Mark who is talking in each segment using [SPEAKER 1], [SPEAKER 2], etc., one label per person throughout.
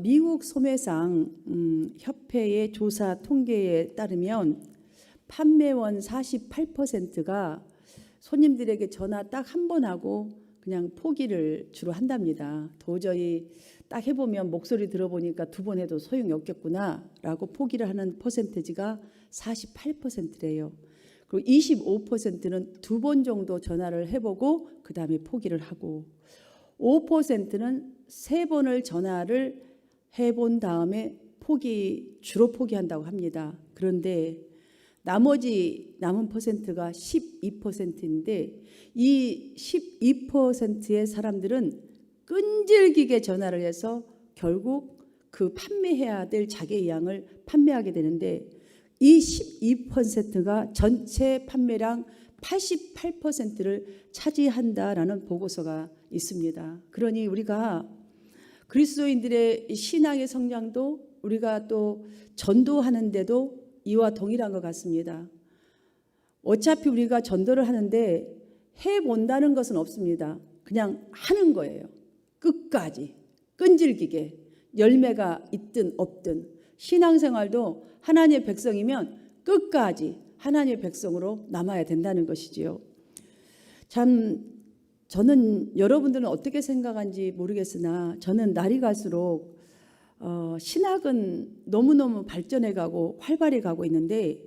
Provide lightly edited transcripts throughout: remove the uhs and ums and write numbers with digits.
[SPEAKER 1] 미국 소매상 협회의 조사 통계에 따르면 판매원 48%가 손님들에게 전화 딱 한 번 하고 그냥 포기를 주로 한답니다. 도저히 딱 해보면 목소리 들어보니까 두 번 해도 소용이 없겠구나 라고 포기를 하는 퍼센티지가 48%래요. 그리고 25%는 두 번 정도 전화를 해보고 그 다음에 포기를 하고 5%는 세 번을 전화를 해본 다음에 주로 포기한다고 합니다. 그런데 나머지 남은 퍼센트가 12%인데 이 12%의 사람들은 끈질기게 전화를 해서 결국 그 판매해야 될 자기의 양을 판매하게 되는데 이 12%가 전체 판매량 88%를 차지한다라는 보고서가 있습니다. 그러니 우리가 그리스도인들의 신앙의 성장도 우리가 또 전도하는데도 이와 동일한 것 같습니다. 어차피 우리가 전도를 하는데 해본다는 것은 없습니다. 그냥 하는 거예요. 끝까지 끈질기게 열매가 있든 없든 신앙생활도 하나님의 백성이면 끝까지 하나님의 백성으로 남아야 된다는 것이지요. 참 저는 여러분들은 어떻게 생각하는지 모르겠으나 저는 날이 갈수록 신학은 너무너무 발전해가고 활발히 가고 있는데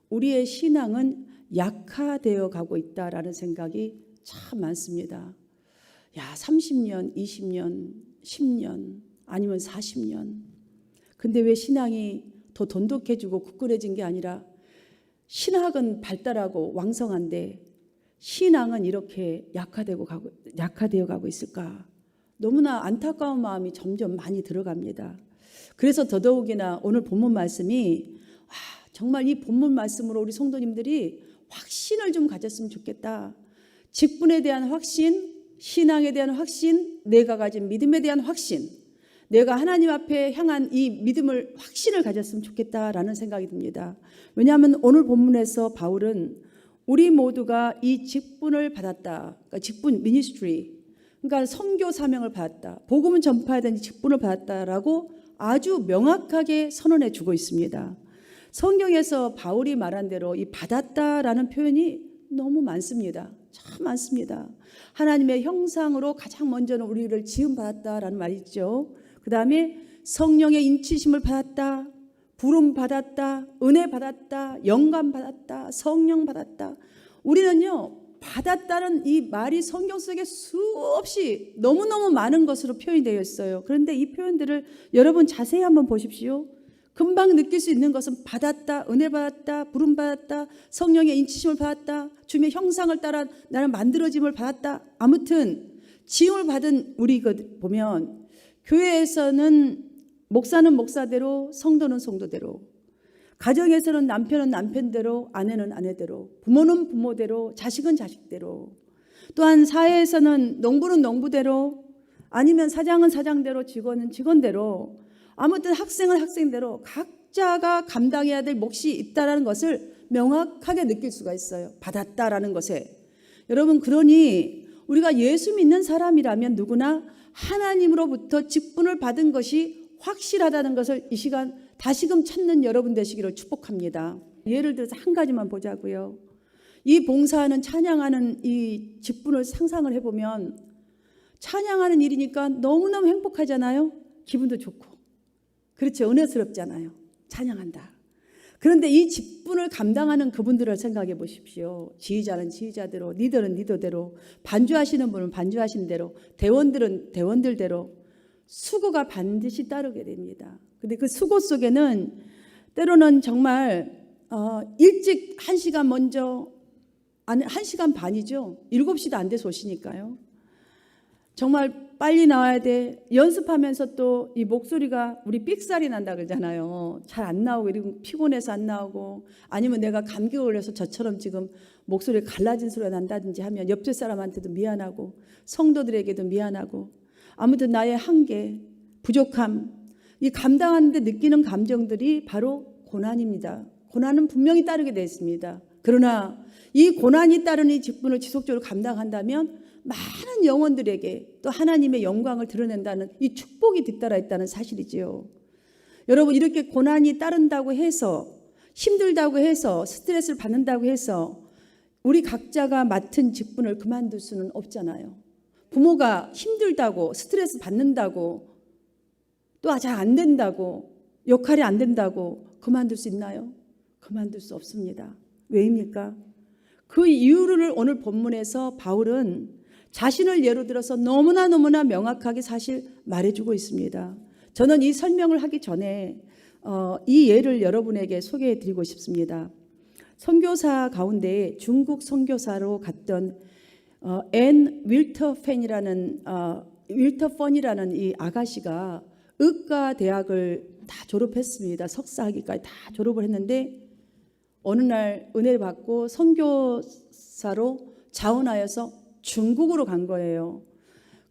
[SPEAKER 1] 우리의 신앙은 약화되어 가고 있다라는 생각이 참 많습니다. 30년, 20년, 10년 아니면 40년. 근데 왜 신앙이 더 돈독해지고 굳건해진 게 아니라 신학은 발달하고 왕성한데 신앙은 이렇게 약화되어 가고 있을까? 너무나 안타까운 마음이 점점 많이 들어갑니다. 그래서 더더욱이나 오늘 본문 말씀이 정말 이 본문 말씀으로 우리 성도님들이 확신을 좀 가졌으면 좋겠다. 직분에 대한 확신, 신앙에 대한 확신, 내가 가진 믿음에 대한 확신, 내가 하나님 앞에 향한 이 믿음을 확신을 가졌으면 좋겠다라는 생각이 듭니다. 왜냐하면 오늘 본문에서 바울은 우리 모두가 이 직분을 받았다. 그러니까 직분, 미니스트리, 그러니까 선교 사명을 받았다. 복음을 전파해야 되는 직분을 받았다라고 아주 명확하게 선언해 주고 있습니다. 성경에서 바울이 말한 대로 이 받았다라는 표현이 너무 많습니다. 참 많습니다. 하나님의 형상으로 가장 먼저는 우리를 지음받았다라는 말이 있죠. 그 다음에 성령의 인치심을 받았다, 부름 받았다, 은혜 받았다, 영감 받았다, 성령 받았다. 우리는요 받았다는 이 말이 성경 속에 수없이 너무너무 많은 것으로 표현이 되어 있어요. 그런데 이 표현들을 여러분 자세히 한번 보십시오. 금방 느낄 수 있는 것은 받았다, 은혜 받았다, 부름 받았다, 성령의 인치심을 받았다, 주님의 형상을 따라 나는 만들어짐을 받았다. 아무튼 지음을 받은 우리 보면 교회에서는 목사는 목사대로, 성도는 성도대로, 가정에서는 남편은 남편대로, 아내는 아내대로, 부모는 부모대로, 자식은 자식대로, 또한 사회에서는 농부는 농부대로, 아니면 사장은 사장대로, 직원은 직원대로, 아무튼 학생은 학생대로 각자가 감당해야 될 몫이 있다는 것을 명확하게 느낄 수가 있어요. 받았다라는 것에. 여러분, 그러니 우리가 예수 믿는 사람이라면 누구나 하나님으로부터 직분을 받은 것이 확실하다는 것을 이 시간 다시금 찾는 여러분 되시기를 축복합니다. 예를 들어서 한 가지만 보자고요. 이 봉사하는 찬양하는 이 직분을 상상을 해보면 찬양하는 일이니까 너무너무 행복하잖아요. 기분도 좋고. 그렇죠. 은혜스럽잖아요. 찬양한다. 그런데 이 직분을 감당하는 그분들을 생각해 보십시오. 지휘자는 지휘자대로, 리더는 리더대로, 반주하시는 분은 반주하시는 대로, 대원들은 대원들대로 수고가 반드시 따르게 됩니다. 근데 그 수고 속에는 때로는 정말 일찍 1시간 먼저, 아니 1시간 반이죠. 7시도 안 돼서 오시니까요. 정말 빨리 나와야 돼. 연습하면서 또 이 목소리가 우리 삑살이 난다 그러잖아요. 잘 안 나오고 이러고 피곤해서 안 나오고 아니면 내가 감기 걸려서 저처럼 지금 목소리가 갈라진 소리가 난다든지 하면 옆집 사람한테도 미안하고 성도들에게도 미안하고 아무튼 나의 한계, 부족함, 이 감당하는데 느끼는 감정들이 바로 고난입니다. 고난은 분명히 따르게 되어 있습니다. 그러나 이 고난이 따르는 이 직분을 지속적으로 감당한다면 많은 영혼들에게 또 하나님의 영광을 드러낸다는 이 축복이 뒤따라 있다는 사실이지요. 여러분, 이렇게 고난이 따른다고 해서, 힘들다고 해서, 스트레스를 받는다고 해서 우리 각자가 맡은 직분을 그만둘 수는 없잖아요. 부모가 힘들다고, 스트레스 받는다고, 또 잘 안 된다고, 역할이 안 된다고 그만둘 수 있나요? 그만둘 수 없습니다. 왜입니까? 그 이유를 오늘 본문에서 바울은 자신을 예로 들어서 너무나 명확하게 사실 말해주고 있습니다. 저는 이 설명을 하기 전에 이 예를 여러분에게 소개해 드리고 싶습니다. 선교사 가운데 중국 선교사로 갔던 앤 윌터펀이라는 이 아가씨가 의과 대학을 다 졸업했습니다. 석사학위까지 다 졸업을 했는데 어느 날 은혜를 받고 선교사로 자원하여서 중국으로 간 거예요.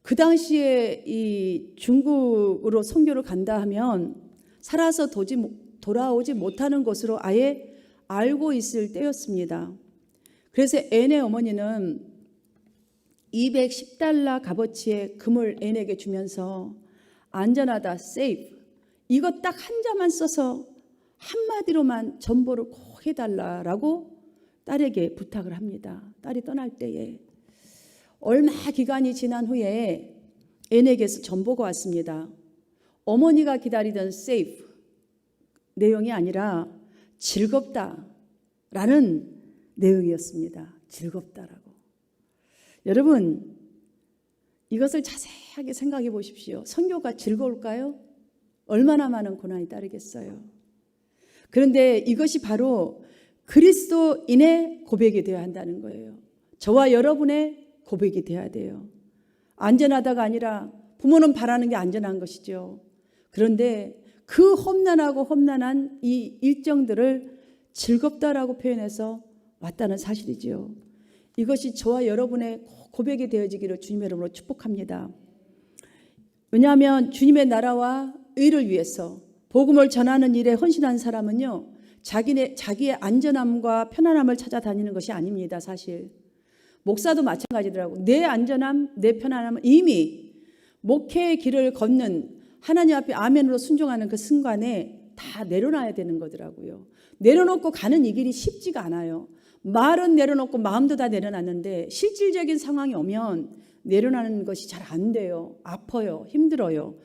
[SPEAKER 1] 그 당시에 이 중국으로 선교를 간다 하면 살아서 돌아오지 못하는 것으로 아예 알고 있을 때였습니다. 그래서 앤의 어머니는 210달러 값어치의 금을 앤에게 주면서 안전하다, safe, 이거 딱 한 자만 써서 한마디로만 전보를 꼭 해달라라고 딸에게 부탁을 합니다. 딸이 떠날 때에 얼마 기간이 지난 후에 앤에게서 전보가 왔습니다. 어머니가 기다리던 safe 내용이 아니라 즐겁다라는 내용이었습니다. 즐겁다라고. 여러분, 이것을 자세하게 생각해 보십시오. 선교가 즐거울까요? 얼마나 많은 고난이 따르겠어요. 그런데 이것이 바로 그리스도인의 고백이 되어야 한다는 거예요. 저와 여러분의 고백이 되어야 돼요. 안전하다가 아니라 부모는 바라는 게 안전한 것이죠. 그런데 그 험난한 이 일정들을 즐겁다라고 표현해서 왔다는 사실이죠. 이것이 저와 여러분의 고백이 되어지기를 주님의 이름으로 축복합니다. 왜냐하면 주님의 나라와 의를 위해서 복음을 전하는 일에 헌신한 사람은요, 자기의 안전함과 편안함을 찾아다니는 것이 아닙니다. 사실 목사도 마찬가지더라고요. 내 안전함, 내 편안함은 이미 목회의 길을 걷는 하나님 앞에 아멘으로 순종하는 그 순간에 다 내려놔야 되는 거더라고요. 내려놓고 가는 이 길이 쉽지가 않아요. 말은 내려놓고 마음도 다 내려놨는데 실질적인 상황이 오면 내려놓는 것이 잘 안 돼요. 아파요. 힘들어요.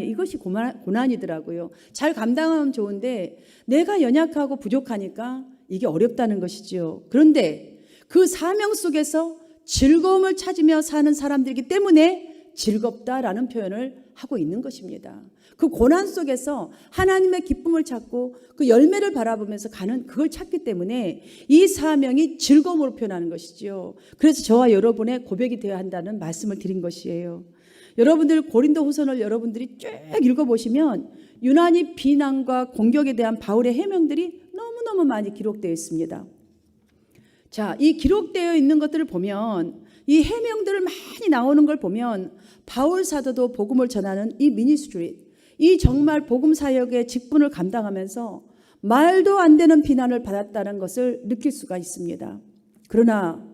[SPEAKER 1] 이것이 고난이더라고요. 잘 감당하면 좋은데 내가 연약하고 부족하니까 이게 어렵다는 것이죠. 그런데 그 사명 속에서 즐거움을 찾으며 사는 사람들이기 때문에 즐겁다라는 표현을 하고 있는 것입니다. 그 고난 속에서 하나님의 기쁨을 찾고 그 열매를 바라보면서 가는 그걸 찾기 때문에 이 사명이 즐거움으로 표현하는 것이죠. 그래서 저와 여러분의 고백이 되어야 한다는 말씀을 드린 것이에요. 여러분들 고린도후서를 여러분들이 쭉 읽어보시면 유난히 비난과 공격에 대한 바울의 해명들이 너무너무 많이 기록되어 있습니다. 자, 이 기록되어 있는 것들을 보면 이 해명들을 많이 나오는 걸 보면 바울 사도도 복음을 전하는 이 미니스트리, 이 정말 복음 사역의 직분을 감당하면서 말도 안 되는 비난을 받았다는 것을 느낄 수가 있습니다. 그러나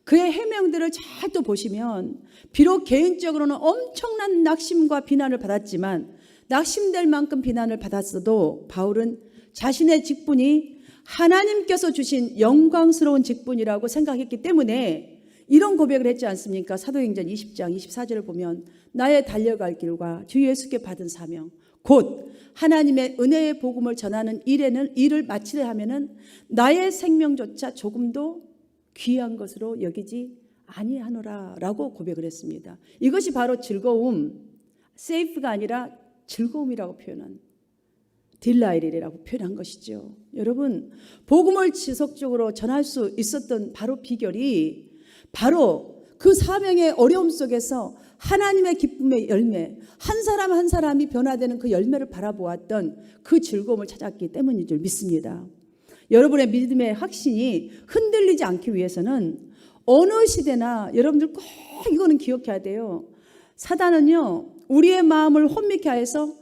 [SPEAKER 1] 그의 해명들을 잘 또 보시면 비록 개인적으로는 엄청난 낙심과 비난을 받았지만 낙심될 만큼 비난을 받았어도 바울은 자신의 직분이 하나님께서 주신 영광스러운 직분이라고 생각했기 때문에 이런 고백을 했지 않습니까? 사도행전 20장 24절을 보면 나의 달려갈 길과 주 예수께 받은 사명 곧 하나님의 은혜의 복음을 전하는 일을 마치려 하면은 나의 생명조차 조금도 귀한 것으로 여기지 아니하노라 라고 고백을 했습니다. 이것이 바로 즐거움, 세이프가 아니라 즐거움이라고 표현한 딜라이트라고 표현한 것이죠. 여러분, 복음을 지속적으로 전할 수 있었던 바로 비결이 바로 그 사명의 어려움 속에서 하나님의 기쁨의 열매, 한 사람 한 사람이 변화되는 그 열매를 바라보았던 그 즐거움을 찾았기 때문인 줄 믿습니다. 여러분의 믿음의 확신이 흔들리지 않기 위해서는 어느 시대나 여러분들 꼭 이거는 기억해야 돼요. 사단은요, 우리의 마음을 혼미케 하여서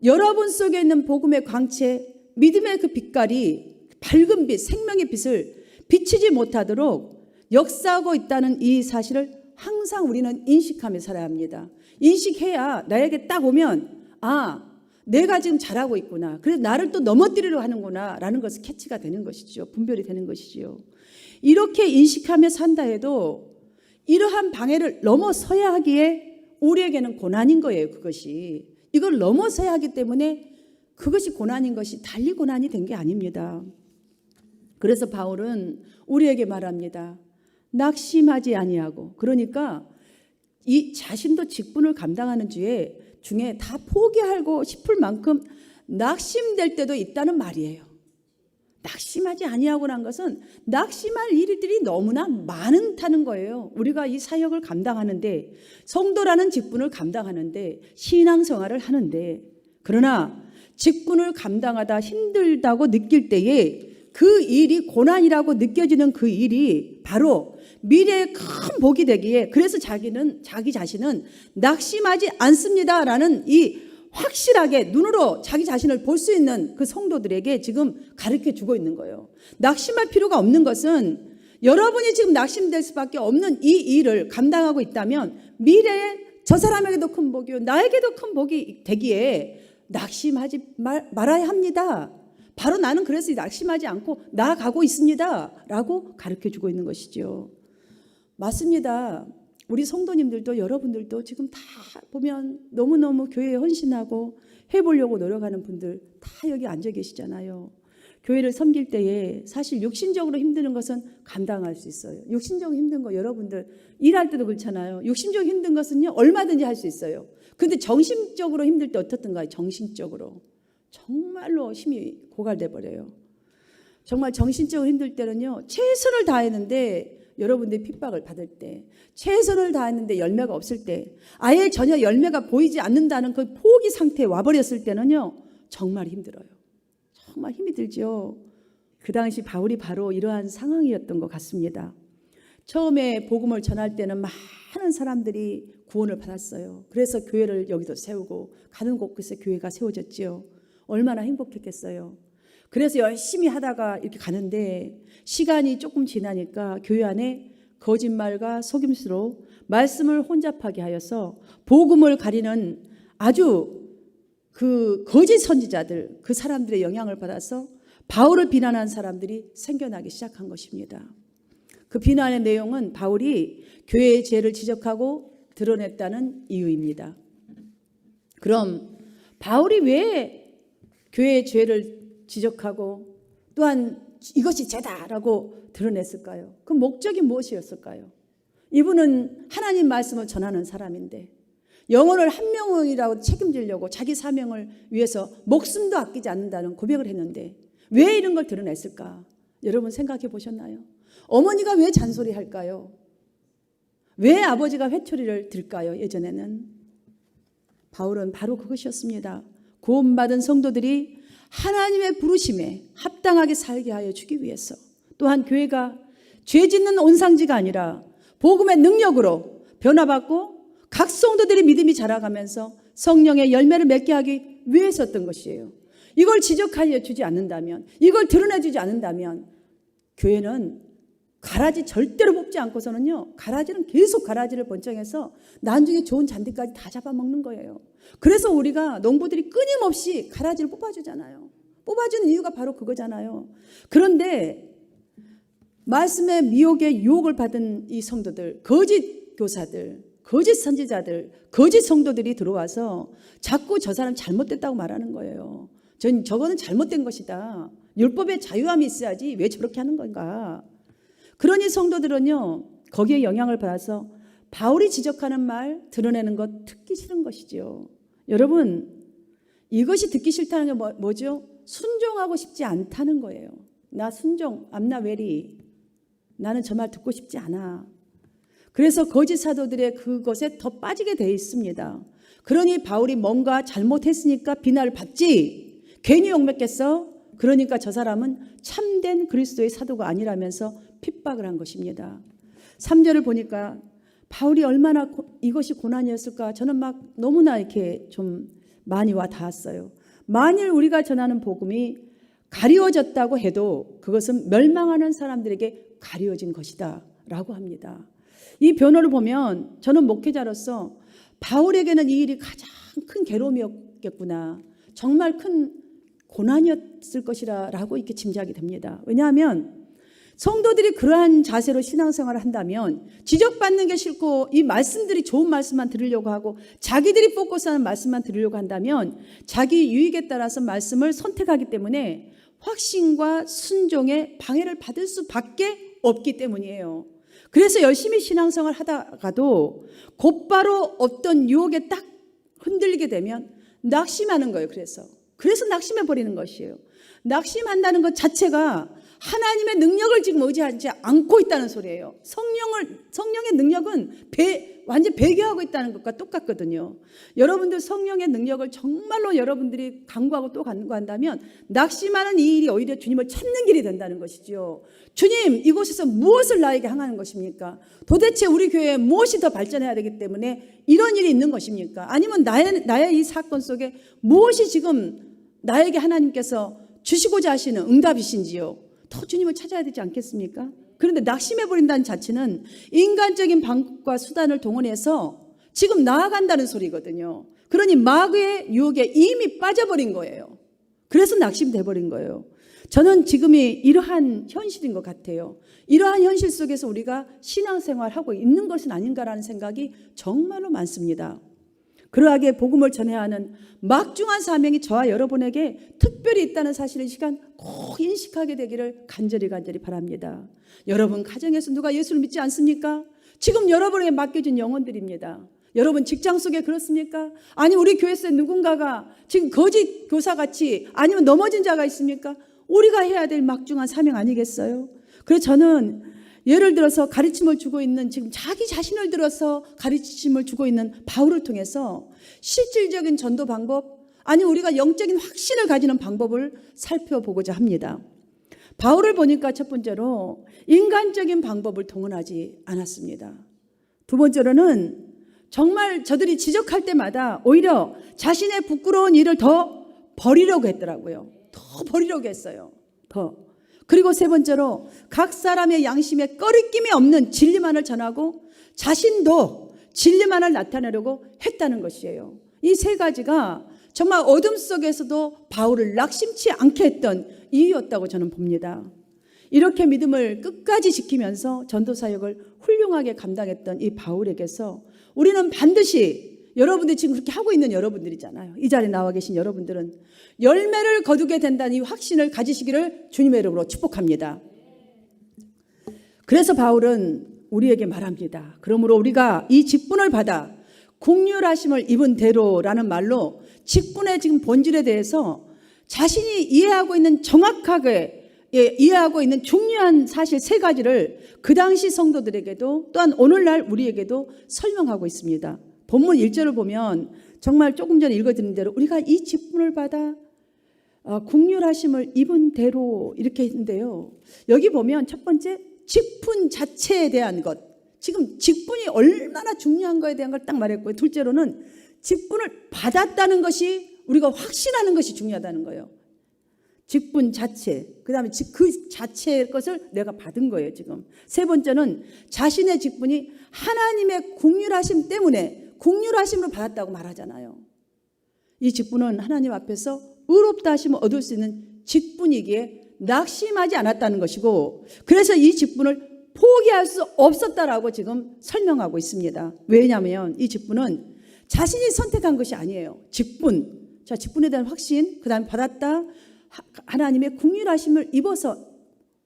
[SPEAKER 1] 여러분 속에 있는 복음의 광채, 믿음의 그 빛깔이 밝은 빛, 생명의 빛을 비치지 못하도록 역사하고 있다는 이 사실을 항상 우리는 인식하며 살아야 합니다. 인식해야 나에게 딱 오면 내가 지금 잘하고 있구나. 그래서 나를 또 넘어뜨리려 하는구나 라는 것이 캐치가 되는 것이죠. 분별이 되는 것이죠. 이렇게 인식하며 산다 해도 이러한 방해를 넘어서야 하기에 우리에게는 고난인 거예요. 그것이. 이걸 넘어서야 하기 때문에 그것이 고난인 것이 달리 고난이 된 게 아닙니다. 그래서 바울은 우리에게 말합니다. 낙심하지 아니하고, 그러니까 이 자신도 직분을 감당하는 중에 다 포기하고 싶을 만큼 낙심될 때도 있다는 말이에요. 낙심하지 아니하고란 것은 낙심할 일들이 너무나 많다는 거예요. 우리가 이 사역을 감당하는데, 성도라는 직분을 감당하는데, 신앙생활을 하는데, 그러나 직분을 감당하다 힘들다고 느낄 때에 그 일이 고난이라고 느껴지는 그 일이 바로 미래의 큰 복이 되기에, 그래서 자기 자신은 낙심하지 않습니다라는 이 확실하게 눈으로 자기 자신을 볼 수 있는 그 성도들에게 지금 가르쳐 주고 있는 거예요. 낙심할 필요가 없는 것은 여러분이 지금 낙심될 수밖에 없는 이 일을 감당하고 있다면 미래에 저 사람에게도 큰 복이요 나에게도 큰 복이 되기에 낙심하지 말아야 합니다. 바로 나는 그래서 낙심하지 않고 나아가고 있습니다 라고 가르쳐 주고 있는 것이죠. 맞습니다. 우리 성도님들도 여러분들도 지금 다 보면 너무너무 교회에 헌신하고 해보려고 노력하는 분들 다 여기 앉아 계시잖아요. 교회를 섬길 때에 사실 육신적으로 힘드는 것은 감당할 수 있어요. 육신적으로 힘든 거 여러분들 일할 때도 그렇잖아요. 육신적으로 힘든 것은요 얼마든지 할 수 있어요. 근데 정신적으로 힘들 때 어떻든가요? 정신적으로 정말로 힘이 고갈돼 버려요. 정말 정신적으로 힘들 때는요 최선을 다했는데, 여러분들이 핍박을 받을 때, 최선을 다했는데 열매가 없을 때, 아예 전혀 열매가 보이지 않는다는 그 포기 상태에 와버렸을 때는요 정말 힘들어요. 정말 힘이 들죠. 그 당시 바울이 바로 이러한 상황이었던 것 같습니다. 처음에 복음을 전할 때는 많은 사람들이 구원을 받았어요. 그래서 교회를 여기도 세우고 가는 곳곳에 교회가 세워졌지요. 얼마나 행복했겠어요. 그래서 열심히 하다가 이렇게 가는데 시간이 조금 지나니까 교회 안에 거짓말과 속임수로 말씀을 혼잡하게 하여서 복음을 가리는 아주 그 거짓 선지자들, 그 사람들의 영향을 받아서 바울을 비난한 사람들이 생겨나기 시작한 것입니다. 그 비난의 내용은 바울이 교회의 죄를 지적하고 드러냈다는 이유입니다. 그럼 바울이 왜 교회의 죄를 지적하고 또한 이것이 죄다라고 드러냈을까요? 그 목적이 무엇이었을까요? 이분은 하나님 말씀을 전하는 사람인데 영혼을 한 명이라도 책임지려고 자기 사명을 위해서 목숨도 아끼지 않는다는 고백을 했는데 왜 이런 걸 드러냈을까? 여러분 생각해 보셨나요? 어머니가 왜 잔소리할까요? 왜 아버지가 회초리를 들까요? 예전에는 바울은 바로 그것이었습니다. 구원받은 성도들이 하나님의 부르심에 합당하게 살게 하여 주기 위해서, 또한 교회가 죄 짓는 온상지가 아니라 복음의 능력으로 변화받고 각 성도들의 믿음이 자라가면서 성령의 열매를 맺게 하기 위해서였던 것이에요. 이걸 지적하여 주지 않는다면, 이걸 드러내주지 않는다면 교회는 가라지 절대로 뽑지 않고서는요, 가라지는 계속 가라지를 번쩍해서 나중에 좋은 잔디까지 다 잡아먹는 거예요. 그래서 우리가 농부들이 끊임없이 가라지를 뽑아주잖아요. 뽑아주는 이유가 바로 그거잖아요. 그런데 말씀의 미혹에 유혹을 받은 이 성도들, 거짓 교사들, 거짓 선지자들, 거짓 성도들이 들어와서 자꾸 저 사람 잘못됐다고 말하는 거예요. 저거는 잘못된 것이다. 율법에 자유함이 있어야지 왜 저렇게 하는 건가. 그러니 성도들은요 거기에 영향을 받아서 바울이 지적하는 말 드러내는 것 듣기 싫은 것이죠. 여러분 이것이 듣기 싫다는 게 뭐죠? 순종하고 싶지 않다는 거예요. 나 순종, I'm not ready. 나는 저 말 듣고 싶지 않아. 그래서 거짓 사도들의 그것에 더 빠지게 돼 있습니다. 그러니 바울이 뭔가 잘못했으니까 비난을 받지 괜히 욕먹겠어? 그러니까 저 사람은 참된 그리스도의 사도가 아니라면서 핍박을 한 것입니다. 3절을 보니까 바울이 얼마나 이것이 고난이었을까 저는 막 너무나 이렇게 좀 많이 와 닿았어요. 만일 우리가 전하는 복음이 가리워졌다고 해도 그것은 멸망하는 사람들에게 가리워진 것이다 라고 합니다. 이 변호를 보면 저는 목회자로서 바울에게는 이 일이 가장 큰 괴로움이었겠구나, 정말 큰 고난이었을 것이라고 이렇게 짐작이 됩니다. 왜냐하면 성도들이 그러한 자세로 신앙생활을 한다면 지적받는 게 싫고 이 말씀들이 좋은 말씀만 들으려고 하고 자기들이 포커스 하는 말씀만 들으려고 한다면 자기 유익에 따라서 말씀을 선택하기 때문에 확신과 순종에 방해를 받을 수밖에 없기 때문이에요. 그래서 열심히 신앙생활 하다가도 곧바로 어떤 유혹에 딱 흔들리게 되면 낙심하는 거예요. 그래서 낙심해 버리는 것이에요. 낙심한다는 것 자체가 하나님의 능력을 지금 의지하지 않고 있다는 소리예요. 성령의 능력은 완전 배교하고 있다는 것과 똑같거든요. 여러분들 성령의 능력을 정말로 여러분들이 간구하고 또 간구한다면 낙심하는 이 일이 오히려 주님을 찾는 길이 된다는 것이죠. 주님, 이곳에서 무엇을 나에게 향하는 것입니까? 도대체 우리 교회에 무엇이 더 발전해야 되기 때문에 이런 일이 있는 것입니까? 아니면 나의 이 사건 속에 무엇이 지금 나에게 하나님께서 주시고자 하시는 응답이신지요? 더 주님을 찾아야 되지 않겠습니까? 그런데 낙심해버린다는 자체는 인간적인 방법과 수단을 동원해서 지금 나아간다는 소리거든요. 그러니 마귀의 유혹에 이미 빠져버린 거예요. 그래서 낙심돼버린 거예요. 저는 지금이 이러한 현실인 것 같아요. 이러한 현실 속에서 우리가 신앙생활하고 있는 것은 아닌가라는 생각이 정말로 많습니다. 그러하게 복음을 전해야 하는 막중한 사명이 저와 여러분에게 특별히 있다는 사실을 이 시간 꼭 인식하게 되기를 간절히 바랍니다. 여러분 가정에서 누가 예수를 믿지 않습니까? 지금 여러분에게 맡겨진 영혼들입니다. 여러분 직장 속에 그렇습니까? 아니 우리 교회에서 누군가가 지금 거짓 교사같이 아니면 넘어진 자가 있습니까? 우리가 해야 될 막중한 사명 아니겠어요? 그래서 저는 예를 들어서 가르침을 주고 있는 지금 자기 자신을 들어서 가르침을 주고 있는 바울을 통해서 실질적인 전도 방법, 아니 우리가 영적인 확신을 가지는 방법을 살펴보고자 합니다. 바울을 보니까 첫 번째로 인간적인 방법을 동원하지 않았습니다. 두 번째로는 정말 저들이 지적할 때마다 오히려 자신의 부끄러운 일을 더 버리려고 했더라고요. 더 버리려고 했어요. 그리고 세 번째로 각 사람의 양심에 꺼리낌이 없는 진리만을 전하고 자신도 진리만을 나타내려고 했다는 것이에요. 이 세 가지가 정말 어둠 속에서도 바울을 낙심치 않게 했던 이유였다고 저는 봅니다. 이렇게 믿음을 끝까지 지키면서 전도사역을 훌륭하게 감당했던 이 바울에게서 우리는 반드시, 여러분들이 지금 그렇게 하고 있는 여러분들이잖아요. 이 자리에 나와 계신 여러분들은 열매를 거두게 된다는 이 확신을 가지시기를 주님의 이름으로 축복합니다. 그래서 바울은 우리에게 말합니다. 그러므로 우리가 이 직분을 받아 긍휼하심을 입은 대로라는 말로 직분의 지금 본질에 대해서 자신이 이해하고 있는 정확하게 이해하고 있는 중요한 사실 세 가지를 그 당시 성도들에게도 또한 오늘날 우리에게도 설명하고 있습니다. 본문 1절을 보면 정말 조금 전에 읽어드린 대로 우리가 이 직분을 받아 긍휼하심을 입은 대로 이렇게 했는데요. 여기 보면 첫 번째 직분 자체에 대한 것, 지금 직분이 얼마나 중요한 거에 대한 걸 딱 말했고요. 둘째로는 직분을 받았다는 것이 우리가 확신하는 것이 중요하다는 거예요. 직분 자체, 그 다음에 그 자체의 것을 내가 받은 거예요. 지금 세 번째는 자신의 직분이 하나님의 긍휼하심 때문에 긍휼하심으로 받았다고 말하잖아요. 이 직분은 하나님 앞에서 의롭다 하심을 얻을 수 있는 직분이기에 낙심하지 않았다는 것이고, 그래서 이 직분을 포기할 수 없었다라고 지금 설명하고 있습니다. 왜냐하면 이 직분은 자신이 선택한 것이 아니에요. 직분에 대한 확신, 그 다음에 받았다, 하나님의 긍휼하심을 입어서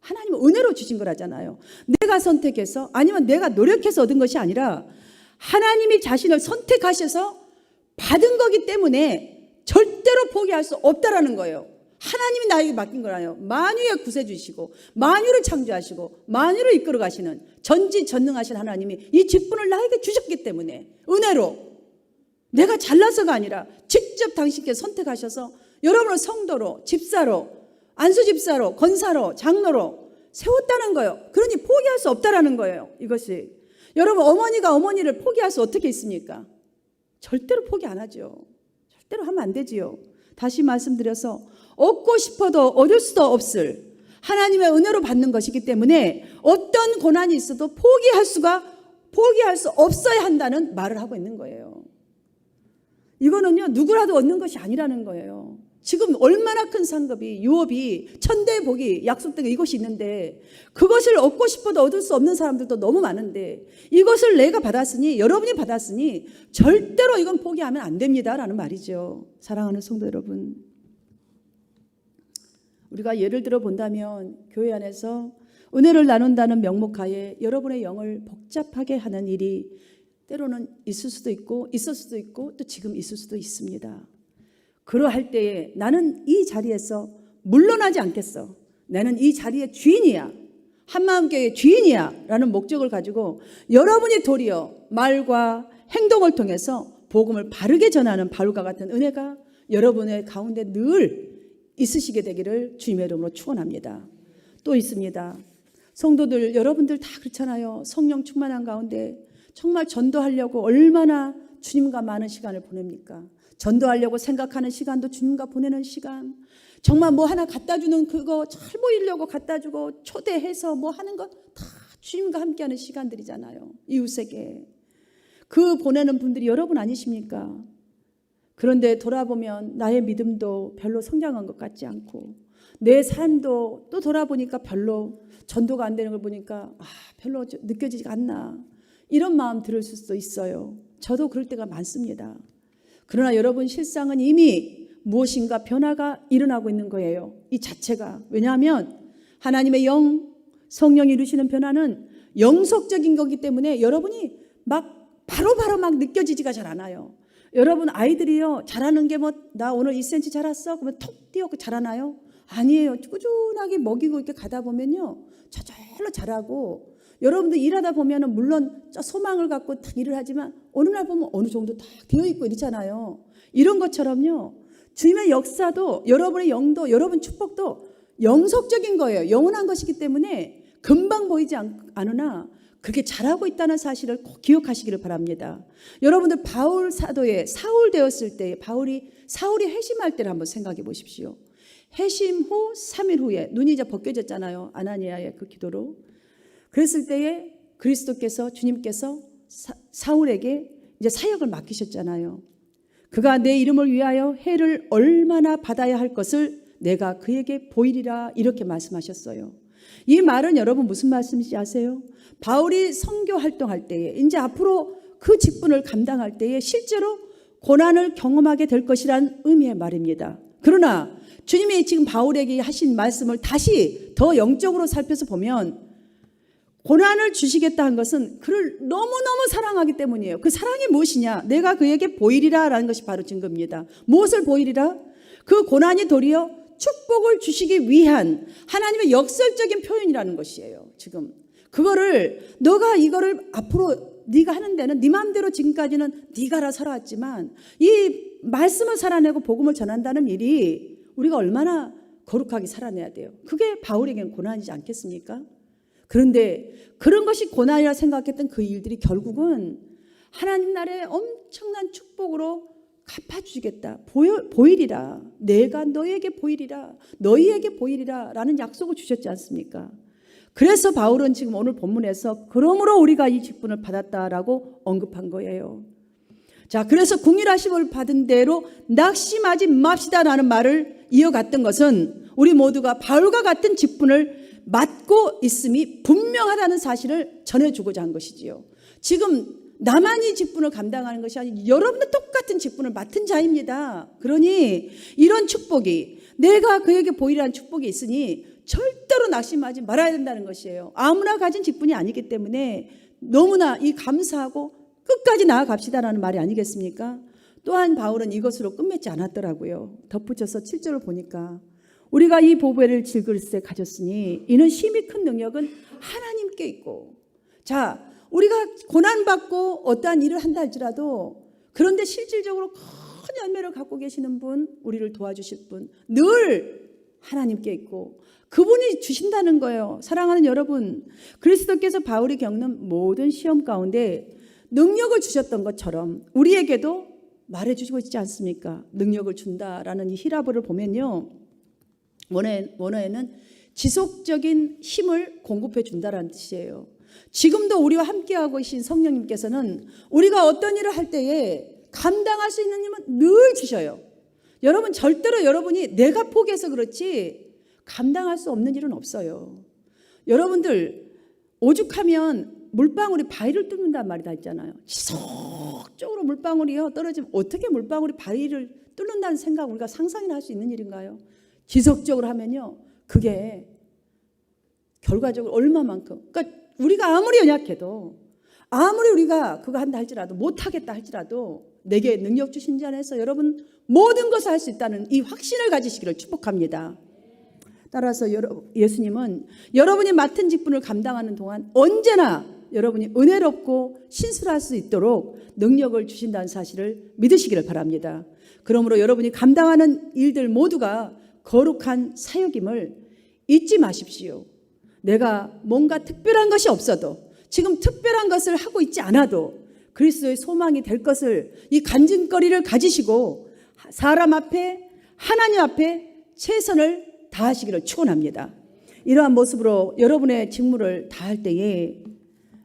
[SPEAKER 1] 하나님은 은혜로 주신 거라잖아요. 내가 선택해서 아니면 내가 노력해서 얻은 것이 아니라 하나님이 자신을 선택하셔서 받은 거기 때문에 절대로 포기할 수 없다라는 거예요. 하나님이 나에게 맡긴 거라요. 만유의 구세주시고 만유를 창조하시고 만유를 이끌어 가시는 전지전능하신 하나님이 이 직분을 나에게 주셨기 때문에 은혜로, 내가 잘나서가 아니라 직접 당신께서 선택하셔서 여러분을 성도로, 집사로, 안수집사로, 권사로, 장로로 세웠다는 거예요. 그러니 포기할 수 없다라는 거예요. 이것이 여러분, 어머니가 어머니를 포기할 수 어떻게 있습니까? 절대로 포기 안 하죠. 절대로 하면 안 되지요. 다시 말씀드려서 얻고 싶어도 얻을 수도 없을 하나님의 은혜로 받는 것이기 때문에 어떤 고난이 있어도 포기할 수가 포기할 수 없어야 한다는 말을 하고 있는 거예요. 이거는요, 누구라도 얻는 것이 아니라는 거예요. 지금 얼마나 큰 상급이, 유업이, 천대의 복이 약속된 이것이 있는데 그것을 얻고 싶어도 얻을 수 없는 사람들도 너무 많은데 이것을 내가 받았으니, 여러분이 받았으니 절대로 이건 포기하면 안 됩니다라는 말이죠. 사랑하는 성도 여러분, 우리가 예를 들어 본다면 교회 안에서 은혜를 나눈다는 명목하에 여러분의 영을 복잡하게 하는 일이 때로는 있을 수도 있고 있을 수도 있고 또 지금 있을 수도 있습니다. 그러할 때에 나는 이 자리에서 물러나지 않겠어. 나는 이 자리의 주인이야. 한마음교회의 주인이야 라는 목적을 가지고 여러분이 도리어 말과 행동을 통해서 복음을 바르게 전하는 바울과 같은 은혜가 여러분의 가운데 늘 있으시게 되기를 주님의 이름으로 축원합니다. 또 있습니다. 성도들 여러분들 다 그렇잖아요. 성령 충만한 가운데 정말 전도하려고 얼마나 주님과 많은 시간을 보냅니까? 전도하려고 생각하는 시간도 주님과 보내는 시간, 정말 뭐 하나 갖다 주는 그거 잘 보이려고 갖다 주고 초대해서 뭐 하는 것 다 주님과 함께하는 시간들이잖아요. 이웃에게 그 보내는 분들이 여러분 아니십니까? 그런데 돌아보면 나의 믿음도 별로 성장한 것 같지 않고 내 삶도 또 돌아보니까 별로 전도가 안 되는 걸 보니까 별로 느껴지지 않나, 이런 마음 들을 수도 있어요. 저도 그럴 때가 많습니다. 그러나 여러분, 실상은 이미 무엇인가 변화가 일어나고 있는 거예요. 이 자체가. 왜냐하면 하나님의 영, 성령이 이루시는 변화는 영속적인 거기 때문에 여러분이 막 바로바로 막 느껴지지가 잘 않아요. 여러분 아이들이요, 자라는 게 뭐 나 오늘 2cm 자랐어? 그러면 톡 뛰어 자라나요? 아니에요. 꾸준하게 먹이고 이렇게 가다 보면요, 저절로 자라고, 여러분들 일하다 보면은 물론 소망을 갖고 딱 일을 하지만 어느 날 보면 어느 정도 딱 되어 있고 이렇잖아요. 이런 것처럼요, 주님의 역사도 여러분의 영도 여러분 축복도 영속적인 거예요. 영원한 것이기 때문에 금방 보이지 않으나 그렇게 잘하고 있다는 사실을 꼭 기억하시기를 바랍니다. 여러분들 바울 사도에 사울 되었을 때 사울이 회심할 때를 한번 생각해 보십시오. 회심 후 3일 후에 눈이 이제 벗겨졌잖아요. 아나니아의 그 기도로. 그랬을 때에 그리스도께서, 주님께서 사울에게 이제 사역을 맡기셨잖아요. 그가 내 이름을 위하여 해를 얼마나 받아야 할 것을 내가 그에게 보이리라, 이렇게 말씀하셨어요. 이 말은 여러분 무슨 말씀인지 아세요? 바울이 선교 활동할 때에, 이제 앞으로 그 직분을 감당할 때에 실제로 고난을 경험하게 될 것이란 의미의 말입니다. 그러나 주님이 지금 바울에게 하신 말씀을 다시 더 영적으로 살펴서 보면 고난을 주시겠다 한 것은 그를 너무너무 사랑하기 때문이에요. 그 사랑이 무엇이냐? 내가 그에게 보이리라 라는 것이 바로 증거입니다. 무엇을 보이리라? 그 고난이 도리어 축복을 주시기 위한 하나님의 역설적인 표현이라는 것이에요. 지금 그거를 너가 이거를 앞으로 네가 하는 데는 네 마음대로 지금까지는 네가 알아 살아왔지만 이 말씀을 살아내고 복음을 전한다는 일이 우리가 얼마나 거룩하게 살아내야 돼요. 그게 바울에게는 고난이지 않겠습니까? 그런데 그런 것이 고난이라 생각했던 그 일들이 결국은 하나님 나라의 엄청난 축복으로 갚아주시겠다, 보이리라, 내가 너에게 보이리라, 너희에게 보이리라 라는 약속을 주셨지 않습니까? 그래서 바울은 지금 오늘 본문에서 그러므로 우리가 이 직분을 받았다라고 언급한 거예요. 자, 그래서 궁일하심을 받은 대로 낙심하지 맙시다라는 말을 이어갔던 것은 우리 모두가 바울과 같은 직분을 맡고 있음이 분명하다는 사실을 전해주고자 한 것이지요. 지금 나만 이 직분을 감당하는 것이 아니라 여러분도 똑같은 직분을 맡은 자입니다. 그러니 이런 축복이, 내가 그에게 보이라는 축복이 있으니 절대로 낙심하지 말아야 된다는 것이에요. 아무나 가진 직분이 아니기 때문에 너무나 이 감사하고 끝까지 나아갑시다라는 말이 아니겠습니까? 또한 바울은 이것으로 끝맺지 않았더라고요. 덧붙여서 7절을 보니까 우리가 이 보배를 질그릇에 가졌으니 이는 심히 큰 능력은 하나님께 있고. 자, 우리가 고난받고 어떠한 일을 한다 할지라도 그런데 실질적으로 큰 열매를 갖고 계시는 분, 우리를 도와주실 분 늘 하나님께 있고 그분이 주신다는 거예요. 사랑하는 여러분, 그리스도께서 바울이 겪는 모든 시험 가운데 능력을 주셨던 것처럼 우리에게도 말해주시고 있지 않습니까? 능력을 준다라는 이 히라보를 보면요, 원어에는 지속적인 힘을 공급해 준다라는 뜻이에요. 지금도 우리와 함께하고 계신 성령님께서는 우리가 어떤 일을 할 때에 감당할 수 있는 힘은 늘 주셔요. 여러분, 절대로 여러분이 내가 포기해서 그렇지 감당할 수 없는 일은 없어요. 여러분들, 오죽하면 물방울이 바위를 뚫는단 말이 다 있잖아요. 지속적으로 물방울이 떨어지면 어떻게 물방울이 바위를 뚫는다는 생각, 우리가 상상이나 할 수 있는 일인가요? 지속적으로 하면요, 그게 결과적으로 얼마만큼, 그러니까 우리가 아무리 연약해도, 아무리 우리가 그거 한다 할지라도, 못하겠다 할지라도 내게 능력 주신 자 안에서 여러분 모든 것을 할 수 있다는 이 확신을 가지시기를 축복합니다. 따라서 예수님은 여러분이 맡은 직분을 감당하는 동안 언제나 여러분이 은혜롭고 신실할 수 있도록 능력을 주신다는 사실을 믿으시기를 바랍니다. 그러므로 여러분이 감당하는 일들 모두가 거룩한 사역임을 잊지 마십시오. 내가 뭔가 특별한 것이 없어도, 지금 특별한 것을 하고 있지 않아도 그리스도의 소망이 될 것을, 이 간증거리를 가지시고 사람 앞에, 하나님 앞에 최선을 다하시기를 축원합니다. 이러한 모습으로 여러분의 직무를 다할 때에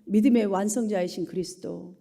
[SPEAKER 1] 믿음의 완성자이신 그리스도,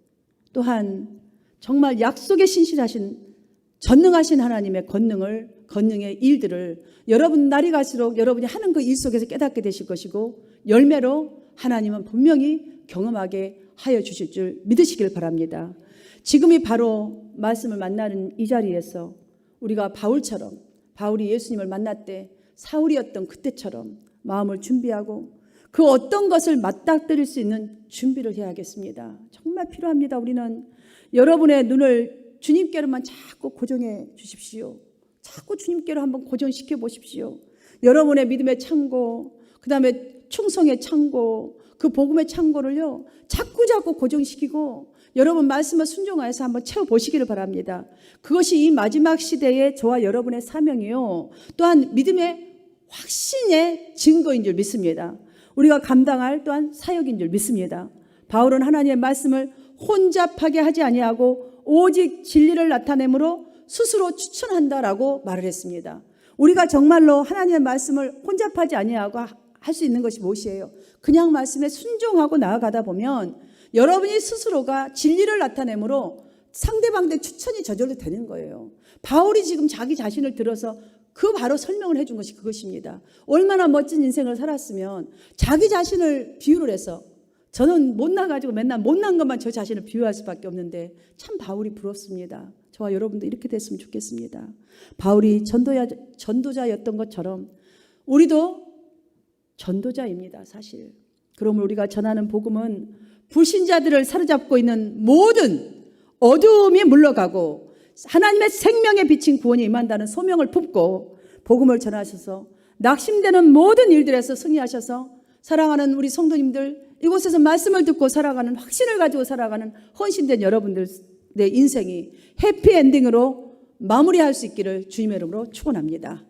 [SPEAKER 1] 또한 정말 약속에 신실하신 전능하신 하나님의 권능의 일들을 여러분 날이 갈수록 여러분이 하는 그 일 속에서 깨닫게 되실 것이고, 열매로 하나님은 분명히 경험하게 하여 주실 줄 믿으시길 바랍니다. 지금이 바로 말씀을 만나는 이 자리에서 우리가 바울처럼, 바울이 예수님을 만날 때 사울이었던 그때처럼 마음을 준비하고 그 어떤 것을 맞닥뜨릴 수 있는 준비를 해야겠습니다. 정말 필요합니다. 우리는 여러분의 눈을 주님께로만 자꾸 고정해 주십시오. 자꾸 주님께로 한번 고정시켜 보십시오. 여러분의 믿음의 창고, 그 다음에 충성의 창고, 그 복음의 창고를요 자꾸 고정시키고 여러분 말씀을 순종하여서 한번 채워보시기를 바랍니다. 그것이 이 마지막 시대의 저와 여러분의 사명이요, 또한 믿음의 확신의 증거인 줄 믿습니다. 우리가 감당할 또한 사역인 줄 믿습니다. 바울은 하나님의 말씀을 혼잡하게 하지 아니하고 오직 진리를 나타내므로 스스로 추천한다라고 말을 했습니다. 우리가 정말로 하나님의 말씀을 혼잡하지 아니하고 할 수 있는 것이 무엇이에요? 그냥 말씀에 순종하고 나아가다 보면 여러분이 스스로가 진리를 나타내므로 상대방의 추천이 저절로 되는 거예요. 바울이 지금 자기 자신을 들어서 그 바로 설명을 해준 것이 그것입니다. 얼마나 멋진 인생을 살았으면 자기 자신을 비유를 해서, 저는 못나가지고 맨날 못난 것만 저 자신을 비유할 수밖에 없는데 참 바울이 부럽습니다. 저와 여러분도 이렇게 됐으면 좋겠습니다. 바울이 전도자였던 것처럼 우리도 전도자입니다, 사실. 그러므로 우리가 전하는 복음은 불신자들을 사로잡고 있는 모든 어두움이 물러가고 하나님의 생명에 비친 구원이 임한다는 소명을 품고 복음을 전하셔서 낙심되는 모든 일들에서 승리하셔서 사랑하는 우리 성도님들, 이곳에서 말씀을 듣고 살아가는 확신을 가지고 살아가는 헌신된 여러분들의 인생이 해피엔딩으로 마무리할 수 있기를 주님의 이름으로 축원합니다.